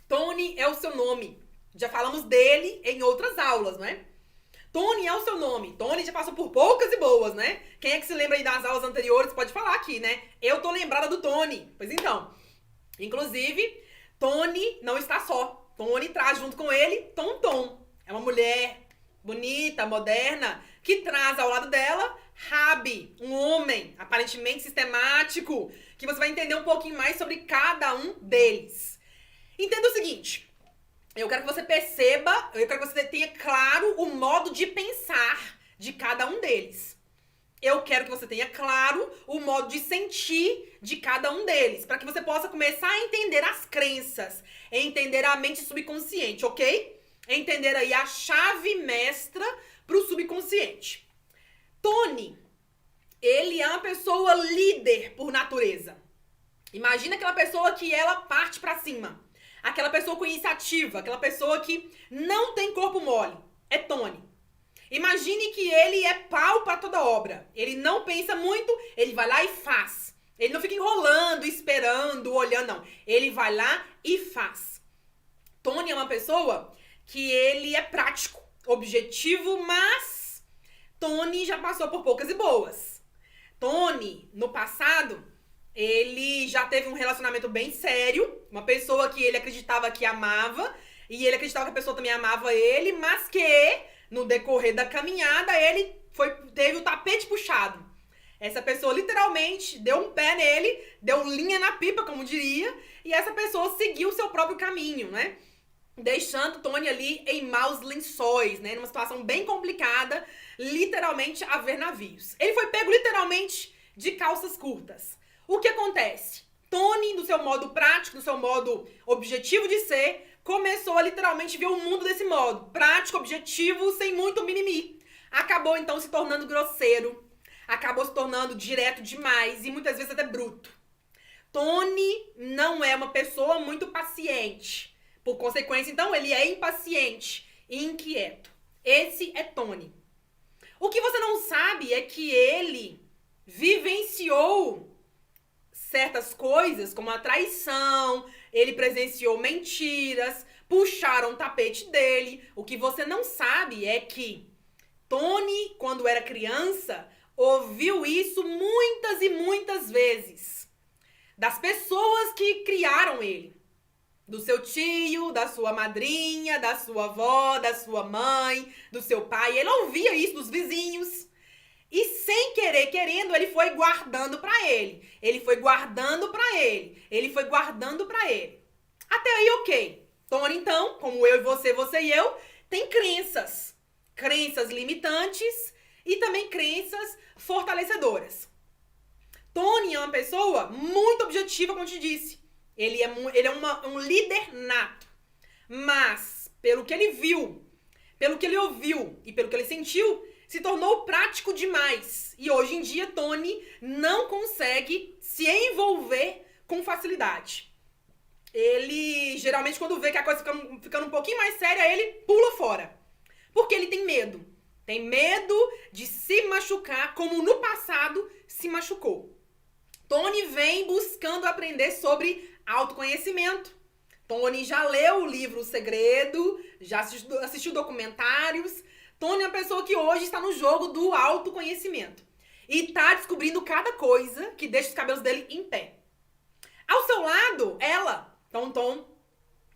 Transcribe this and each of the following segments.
Tony é o seu nome. Já falamos dele em outras aulas, não é? Tony é o seu nome. Tony já passou por poucas e boas, né? Quem é que se lembra aí das aulas anteriores pode falar aqui, né? Eu tô lembrada do Tony. Pois então. Inclusive, Tony não está só. Tony traz junto com ele Tom. É uma mulher bonita, moderna, que traz ao lado dela Rabi, um homem aparentemente sistemático, que você vai entender um pouquinho mais sobre cada um deles. Entenda o seguinte, eu quero que você perceba, eu quero que você tenha claro o modo de pensar de cada um deles. Eu quero que você tenha claro o modo de sentir de cada um deles, para que você possa começar a entender as crenças, entender a mente subconsciente, ok? Entender aí a chave mestra para o subconsciente. Tony, ele é uma pessoa líder por natureza. Imagina aquela pessoa que ela parte para cima. Aquela pessoa com iniciativa, aquela pessoa que não tem corpo mole. É Tony. Imagine que ele é pau para toda obra. Ele não pensa muito, ele vai lá e faz. Ele não fica enrolando, esperando, olhando, não. Ele vai lá e faz. Tony é uma pessoa que ele é prático, objetivo, mas Tony já passou por poucas e boas. Tony, no passado, ele já teve um relacionamento bem sério, uma pessoa que ele acreditava que amava, e ele acreditava que a pessoa também amava ele, mas que no decorrer da caminhada ele teve o tapete puxado. Essa pessoa literalmente deu um pé nele, deu linha na pipa, como diria, e essa pessoa seguiu o seu próprio caminho, né? Deixando Tony ali em maus lençóis, né? Numa situação bem complicada, literalmente a ver navios. Ele foi pego literalmente de calças curtas. O que acontece? Tony, no seu modo prático, no seu modo objetivo de ser, começou a literalmente ver o mundo desse modo. Prático, objetivo, sem muito mimimi. Acabou então se tornando grosseiro. Acabou se tornando direto demais e muitas vezes até bruto. Tony não é uma pessoa muito paciente. Por consequência, então, ele é impaciente e inquieto. Esse é Tony. O que você não sabe é que ele vivenciou certas coisas, como a traição, ele presenciou mentiras, puxaram o tapete dele. O que você não sabe é que Tony, quando era criança, ouviu isso muitas e muitas vezes. Das pessoas que criaram ele. Do seu tio, da sua madrinha, da sua avó, da sua mãe, do seu pai. Ele ouvia isso dos vizinhos. E sem querer, querendo, ele foi guardando pra ele. Ele foi guardando pra ele. Ele foi guardando pra ele. Até aí, ok. Tony, então, como eu e você e eu, tem crenças. Crenças limitantes e também crenças fortalecedoras. Tony é uma pessoa muito objetiva, como eu te disse. Ele é um líder nato. Mas, pelo que ele viu, pelo que ele ouviu e pelo que ele sentiu, se tornou prático demais. E hoje em dia, Tony não consegue se envolver com facilidade. Ele, geralmente, quando vê que a coisa ficando um pouquinho mais séria, ele pula fora. Porque ele tem medo. Tem medo de se machucar como no passado se machucou. Tony vem buscando aprender sobre autoconhecimento. Tony já leu o livro O Segredo, já assistiu documentários. Tony é uma pessoa que hoje está no jogo do autoconhecimento. E está descobrindo cada coisa que deixa os cabelos dele em pé. Ao seu lado, ela, Tom,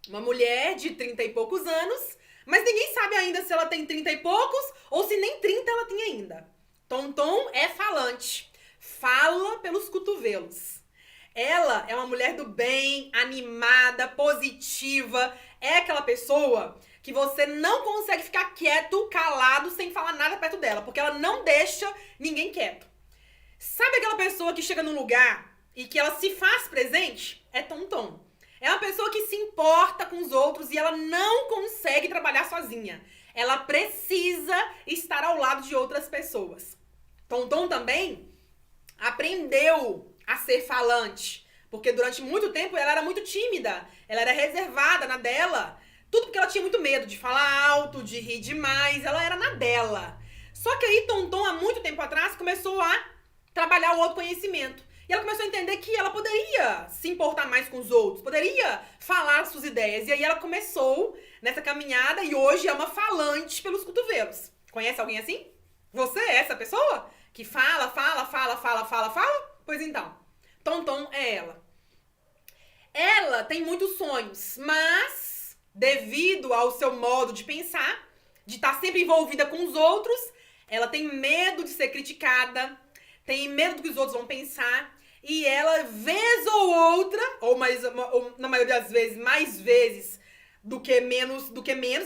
uma mulher de 30 e poucos anos, mas ninguém sabe ainda se ela tem 30 e poucos ou se nem 30 ela tem ainda. Tom é falante. Fala pelos cotovelos. Ela é uma mulher do bem, animada, positiva. É aquela pessoa que você não consegue ficar quieto, calado, sem falar nada perto dela, porque ela não deixa ninguém quieto. Sabe aquela pessoa que chega num lugar e que ela se faz presente? É Tom. É uma pessoa que se importa com os outros e ela não consegue trabalhar sozinha. Ela precisa estar ao lado de outras pessoas. Tom também aprendeu a ser falante, porque durante muito tempo ela era muito tímida, ela era reservada na dela, tudo porque ela tinha muito medo de falar alto, de rir demais, ela era na dela. Só que aí Tom, há muito tempo atrás, começou a trabalhar o autoconhecimento. E ela começou a entender que ela poderia se importar mais com os outros, poderia falar suas ideias. E aí ela começou nessa caminhada e hoje é uma falante pelos cotovelos. Conhece alguém assim? Você é essa pessoa? Que fala? Pois então, Tonton é ela. Ela tem muitos sonhos, mas devido ao seu modo de pensar, de estar sempre envolvida com os outros, ela tem medo de ser criticada, tem medo do que os outros vão pensar, e ela, vez ou outra, ou na maioria das vezes, mais vezes do que menos,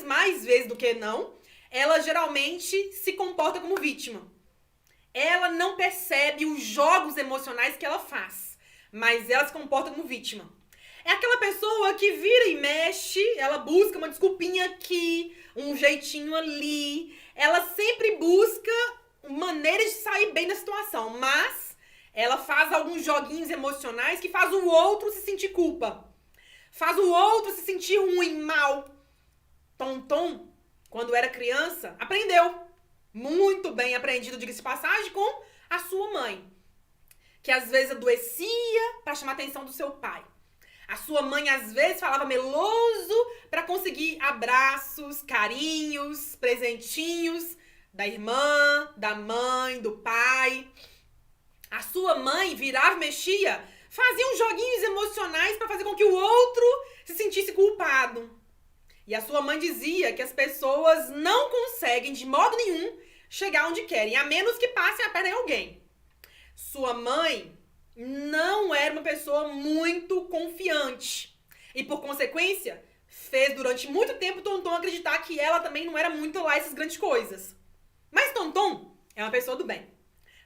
mais vezes do que não, ela geralmente se comporta como vítima. Ela não percebe os jogos emocionais que ela faz, mas ela se comporta como vítima. É aquela pessoa que vira e mexe, ela busca uma desculpinha aqui, um jeitinho ali. Ela sempre busca maneiras de sair bem da situação, mas ela faz alguns joguinhos emocionais que faz o outro se sentir culpa. Faz o outro se sentir ruim, mal. Tonton, quando era criança, aprendeu. Muito bem aprendido, diga-se de passagem, com a sua mãe. Que às vezes adoecia para chamar a atenção do seu pai. A sua mãe, às vezes, falava meloso para conseguir abraços, carinhos, presentinhos da irmã, da mãe, do pai. A sua mãe virava e mexia, fazia uns joguinhos emocionais para fazer com que o outro se sentisse culpado. E a sua mãe dizia que as pessoas não conseguem, de modo nenhum, chegar onde querem, a menos que passem a perna em alguém. Sua mãe não era uma pessoa muito confiante. E, por consequência, fez durante muito tempo Tonton acreditar que ela também não era muito lá essas grandes coisas. Mas Tonton é uma pessoa do bem.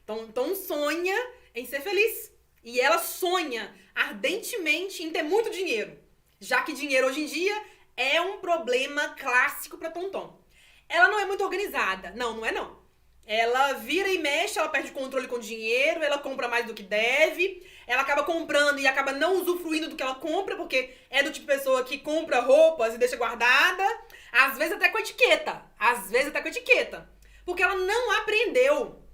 Tonton sonha em ser feliz. E ela sonha ardentemente em ter muito dinheiro. Já que dinheiro hoje em dia é um problema clássico para Tonton. Ela não é muito organizada. Não é não. Ela vira e mexe, ela perde o controle com o dinheiro, ela compra mais do que deve, ela acaba comprando e acaba não usufruindo do que ela compra, porque é do tipo de pessoa que compra roupas e deixa guardada, às vezes até com etiqueta, porque ela não aprendeu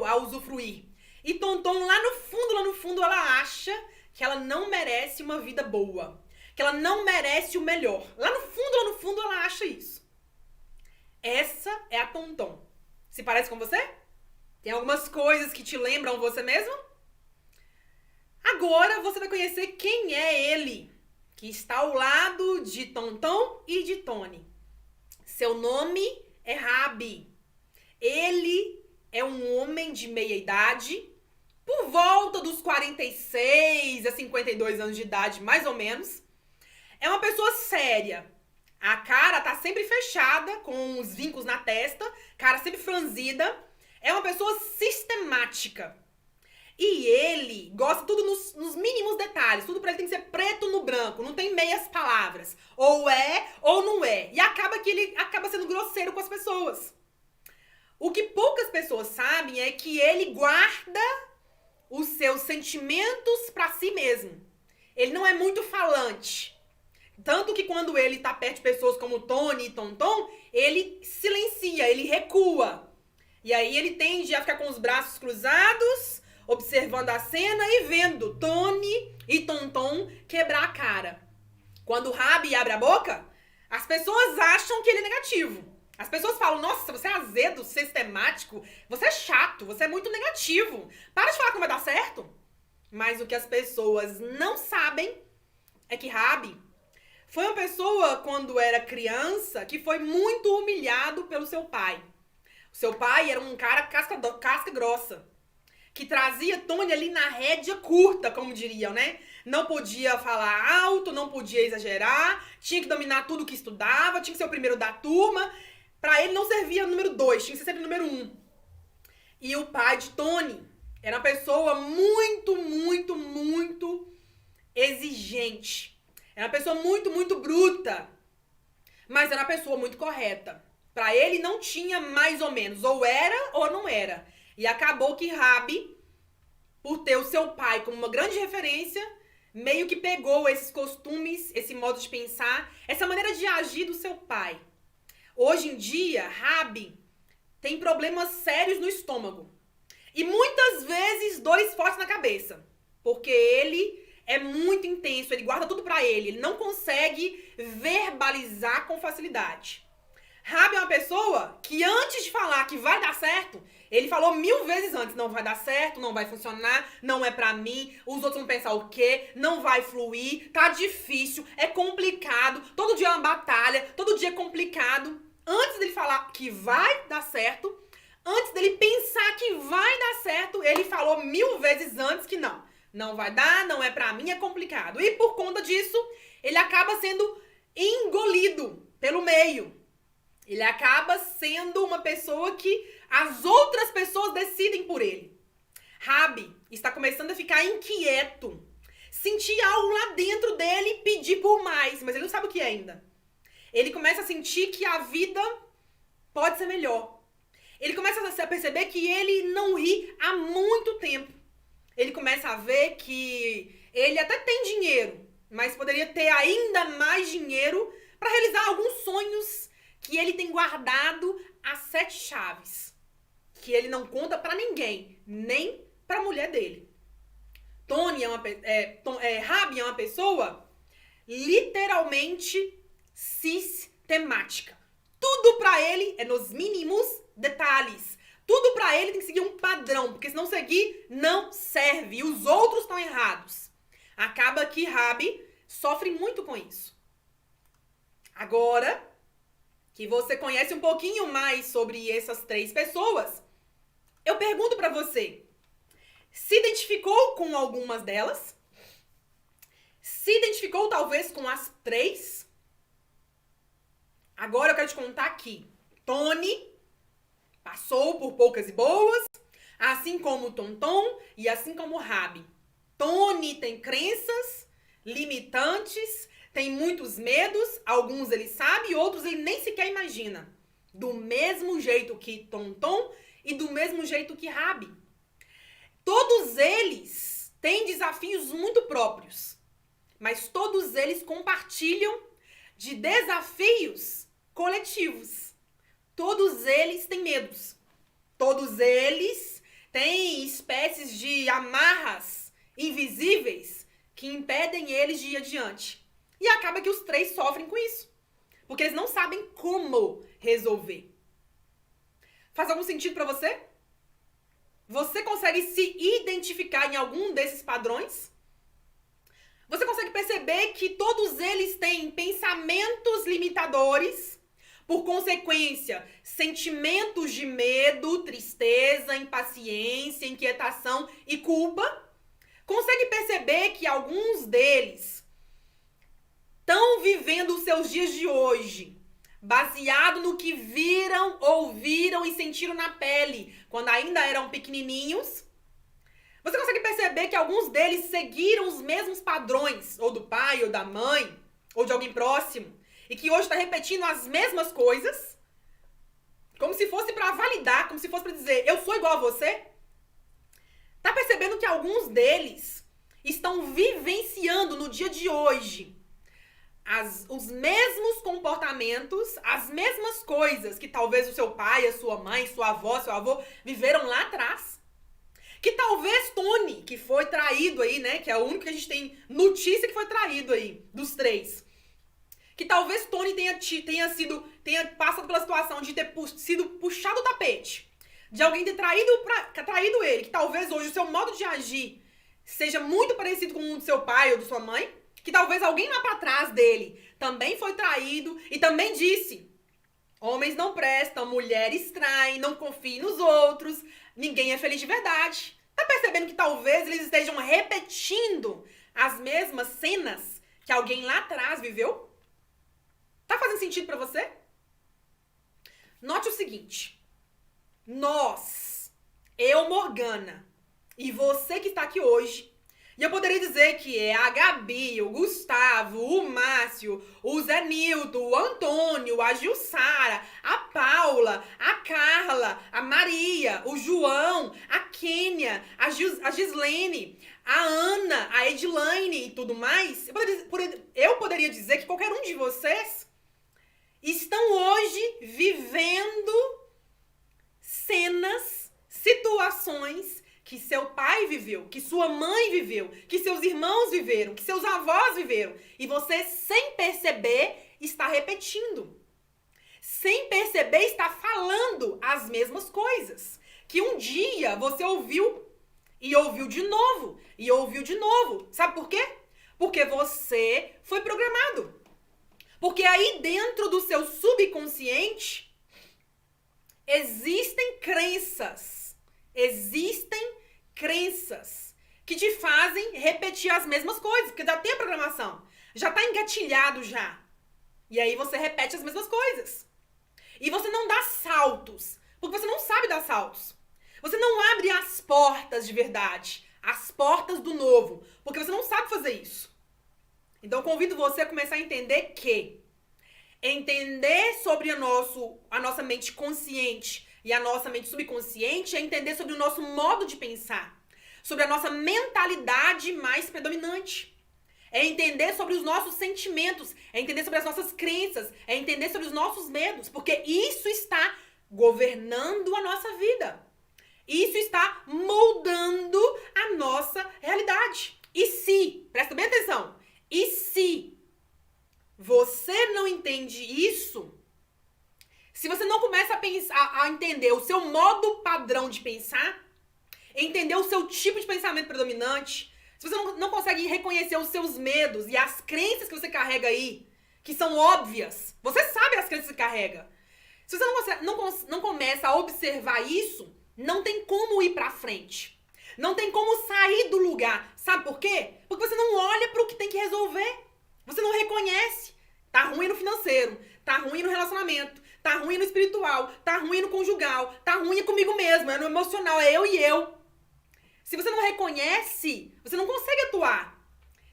a usufruir. E Tonton, lá no fundo, ela acha que ela não merece uma vida boa, que ela não merece o melhor. Lá no fundo, ela acha isso. Essa é a Tonton. Se parece com você? Tem algumas coisas que te lembram você mesmo? Agora você vai conhecer quem é ele, que está ao lado de Tonton e de Tony. Seu nome é Rabi. Ele é um homem de meia idade, por volta dos 46 a 52 anos de idade, mais ou menos. É uma pessoa séria. A cara tá sempre fechada, com os vincos na testa, cara sempre franzida. É uma pessoa sistemática. E ele gosta tudo nos mínimos detalhes. Tudo pra ele tem que ser preto no branco, não tem meias palavras. Ou é ou não é. E acaba que ele acaba sendo grosseiro com as pessoas. O que poucas pessoas sabem é que ele guarda os seus sentimentos pra si mesmo. Ele não é muito falante. Tanto que quando ele tá perto de pessoas como Tony e Tonton, ele silencia, ele recua. E aí ele tende a ficar com os braços cruzados, observando a cena e vendo Tony e Tonton quebrar a cara. Quando o Rabi abre a boca, as pessoas acham que ele é negativo. As pessoas falam, nossa, você é azedo, sistemático, você é chato, você é muito negativo. Para de falar que não vai dar certo. Mas o que as pessoas não sabem é que Rabi foi uma pessoa, quando era criança, que foi muito humilhado pelo seu pai. O seu pai era um cara casca grossa, que trazia Tony ali na rédea curta, como diriam, né? Não podia falar alto, não podia exagerar, tinha que dominar tudo que estudava, tinha que ser o primeiro da turma. Pra ele não servia o número 2, tinha que ser sempre o número 1. E o pai de Tony era uma pessoa muito exigente. Era uma pessoa muito bruta. Mas era uma pessoa muito correta. Pra ele não tinha mais ou menos. Ou era ou não era. E acabou que Rabi, por ter o seu pai como uma grande referência, meio que pegou esses costumes, esse modo de pensar, essa maneira de agir do seu pai. Hoje em dia, Rabi tem problemas sérios no estômago. E muitas vezes dores fortes na cabeça. Porque ele é muito intenso, ele guarda tudo pra ele. Ele não consegue verbalizar com facilidade. Rabi é uma pessoa que antes de falar que vai dar certo, ele falou 1000 vezes antes, não vai dar certo, não vai funcionar, não é pra mim, os outros vão pensar o quê, não vai fluir, tá difícil, é complicado, todo dia é uma batalha, todo dia é complicado. Antes dele falar que vai dar certo, antes dele pensar que vai dar certo, ele falou 1000 vezes antes que não. Não vai dar, não é pra mim, é complicado. E por conta disso, ele acaba sendo engolido pelo meio. Ele acaba sendo uma pessoa que as outras pessoas decidem por ele. Rabi está começando a ficar inquieto. Sentir algo lá dentro dele e pedir por mais, mas ele não sabe o que é ainda. Ele começa a sentir que a vida pode ser melhor. Ele começa a perceber que ele não ri há muito tempo. Ele começa a ver que ele até tem dinheiro, mas poderia ter ainda mais dinheiro para realizar alguns sonhos que ele tem guardado as 7 chaves, que ele não conta pra ninguém, nem pra mulher dele. Rabi é uma pessoa literalmente sistemática. Tudo pra ele é nos mínimos detalhes. Tudo pra ele tem que seguir um padrão, porque se não seguir, não serve. E os outros estão errados. Acaba que Rabi sofre muito com isso. Agora que você conhece um pouquinho mais sobre essas 3 pessoas, eu pergunto pra você, se identificou com algumas delas? Se identificou talvez com as 3? Agora eu quero te contar aqui. Tony passou por poucas e boas, assim como Tonton e assim como Rabi. Tony tem crenças limitantes, tem muitos medos, alguns ele sabe, outros ele nem sequer imagina. Do mesmo jeito que Tonton e do mesmo jeito que Rabi. Todos eles têm desafios muito próprios, mas todos eles compartilham de desafios coletivos. Todos eles têm medos. Todos eles têm espécies de amarras invisíveis que impedem eles de ir adiante. E acaba que os 3 sofrem com isso. Porque eles não sabem como resolver. Faz algum sentido pra você? Você consegue se identificar em algum desses padrões? Você consegue perceber que todos eles têm pensamentos limitadores, por consequência, sentimentos de medo, tristeza, impaciência, inquietação e culpa? Consegue perceber que alguns deles estão vivendo os seus dias de hoje, baseado no que viram, ouviram e sentiram na pele, quando ainda eram pequenininhos? Você consegue perceber que alguns deles seguiram os mesmos padrões, ou do pai, ou da mãe, ou de alguém próximo, e que hoje está repetindo as mesmas coisas, como se fosse para validar, como se fosse para dizer, eu sou igual a você? Tá percebendo que alguns deles estão vivenciando no dia de hoje os mesmos comportamentos, as mesmas coisas que talvez o seu pai, a sua mãe, sua avó, seu avô viveram lá atrás? Que talvez Tony, que foi traído aí, né? Que é o único que a gente tem notícia que foi traído aí, dos 3. Que talvez Tony tenha passado pela situação de ter sido puxado o tapete. De alguém ter traído ele. Que talvez hoje o seu modo de agir seja muito parecido com o do seu pai ou da sua mãe. Que talvez alguém lá pra trás dele também foi traído e também disse: homens não prestam, mulheres traem, não confie nos outros, ninguém é feliz de verdade. Tá percebendo que talvez eles estejam repetindo as mesmas cenas que alguém lá atrás viveu? Tá fazendo sentido pra você? Note o seguinte. Eu, Morgana, e você que está aqui hoje, e eu poderia dizer que é a Gabi, o Gustavo, o Márcio, o Zé Nilton, o Antônio, a Gilsara, a Paula, a Carla, a Maria, o João, a Kênia, a Gislene, a Ana, a Edilane e tudo mais. Eu poderia dizer que qualquer um de vocês estão hoje vivendo cenas situações que seu pai viveu, que sua mãe viveu, que seus irmãos viveram, que seus avós viveram. E você, sem perceber, está repetindo. Sem perceber, está falando as mesmas coisas. Que um dia você ouviu e ouviu de novo, e ouviu de novo. Sabe por quê? Porque você foi programado. Porque aí dentro do seu subconsciente existem crenças que te fazem repetir as mesmas coisas, porque já tem a programação, já tá engatilhado já. E aí você repete as mesmas coisas. E você não dá saltos, porque você não sabe dar saltos. Você não abre as portas de verdade, as portas do novo, porque você não sabe fazer isso. Então eu convido você a começar a entender que entender sobre a nossa mente consciente e a nossa mente subconsciente é entender sobre o nosso modo de pensar, sobre a nossa mentalidade mais predominante. É entender sobre os nossos sentimentos, é entender sobre as nossas crenças, é entender sobre os nossos medos, porque isso está governando a nossa vida. Isso está moldando a nossa realidade. E se, presta bem atenção, e se você não entende isso, se você não começa a pensar, a entender o seu modo padrão de pensar, entender o seu tipo de pensamento predominante, se você não consegue reconhecer os seus medos e as crenças que você carrega aí, que são óbvias, você sabe as crenças que você carrega. Se você não começa a observar isso, não tem como ir pra frente. Não tem como sair do lugar. Sabe por quê? Porque você não olha pro que tem que resolver. Você não reconhece. Tá ruim no financeiro, tá ruim no relacionamento, tá ruim no espiritual, tá ruim no conjugal, tá ruim comigo mesmo, é no emocional, é eu e eu. Se você não reconhece, você não consegue atuar.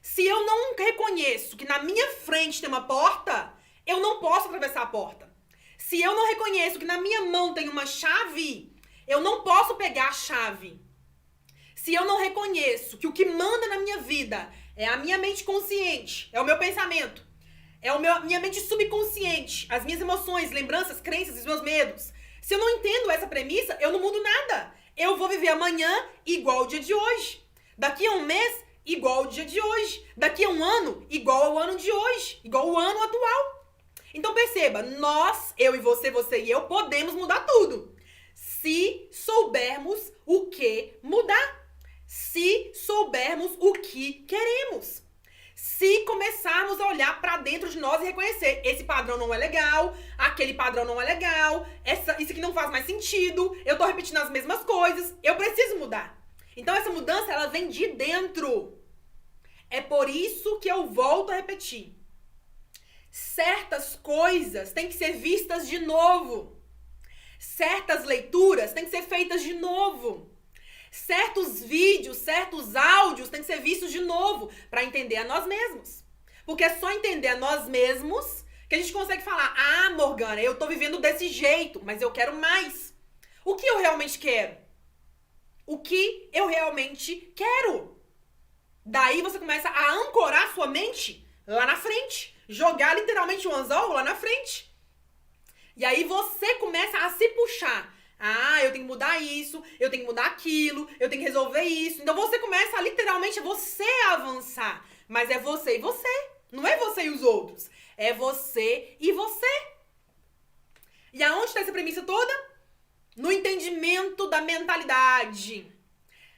Se eu não reconheço que na minha frente tem uma porta, eu não posso atravessar a porta. Se eu não reconheço que na minha mão tem uma chave, eu não posso pegar a chave. Se eu não reconheço que o que manda na minha vida é a minha mente consciente, é o meu pensamento, é a minha mente subconsciente, as minhas emoções, lembranças, crenças, os meus medos. Se eu não entendo essa premissa, eu não mudo nada. Eu vou viver amanhã igual ao dia de hoje. Daqui a um mês, igual ao dia de hoje. Daqui a um ano, igual ao ano de hoje. Igual ao ano atual. Então perceba, nós, eu e você e eu, podemos mudar tudo. Se soubermos o que mudar. Se soubermos o que queremos. Se começarmos a olhar pra dentro de nós e reconhecer, esse padrão não é legal, aquele padrão não é legal, isso aqui não faz mais sentido, eu tô repetindo as mesmas coisas, eu preciso mudar. Então essa mudança, ela vem de dentro. É por isso que eu volto a repetir. Certas coisas têm que ser vistas de novo. Certas leituras têm que ser feitas de novo. Certos vídeos, certos áudios têm que ser vistos de novo para entender a nós mesmos. Porque é só entender a nós mesmos que a gente consegue falar: ah, Morgana, eu tô vivendo desse jeito, mas eu quero mais. O que eu realmente quero? O que eu realmente quero? Daí você começa a ancorar sua mente lá na frente. Jogar literalmente um anzol lá na frente. E aí você começa a se puxar. Ah, eu tenho que mudar isso, eu tenho que mudar aquilo, eu tenho que resolver isso. Então você começa a literalmente você avançar. Mas é você e você. Não é você e os outros. É você e você. E aonde está essa premissa toda? No entendimento da mentalidade.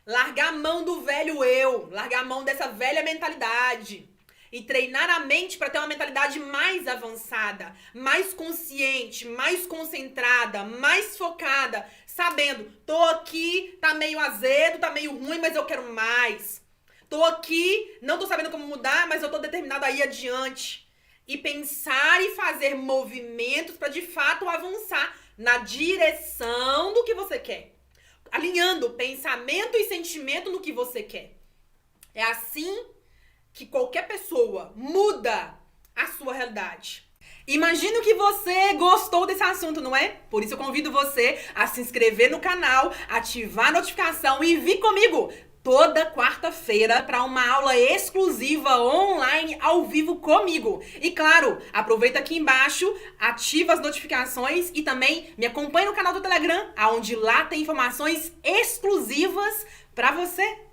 Largar a mão do velho eu. Largar a mão dessa velha mentalidade. E treinar a mente para ter uma mentalidade mais avançada, mais consciente, mais concentrada, mais focada, sabendo, tô aqui, tá meio azedo, tá meio ruim, mas eu quero mais. Tô aqui, não tô sabendo como mudar, mas eu tô determinada a ir adiante. E pensar e fazer movimentos para de fato avançar na direção do que você quer. Alinhando pensamento e sentimento no que você quer. É assim que qualquer pessoa muda a sua realidade. Imagino que você gostou desse assunto, não é? Por isso eu convido você a se inscrever no canal, ativar a notificação e vir comigo toda quarta-feira para uma aula exclusiva online ao vivo comigo. E claro, aproveita aqui embaixo, ativa as notificações e também me acompanha no canal do Telegram, onde lá tem informações exclusivas para você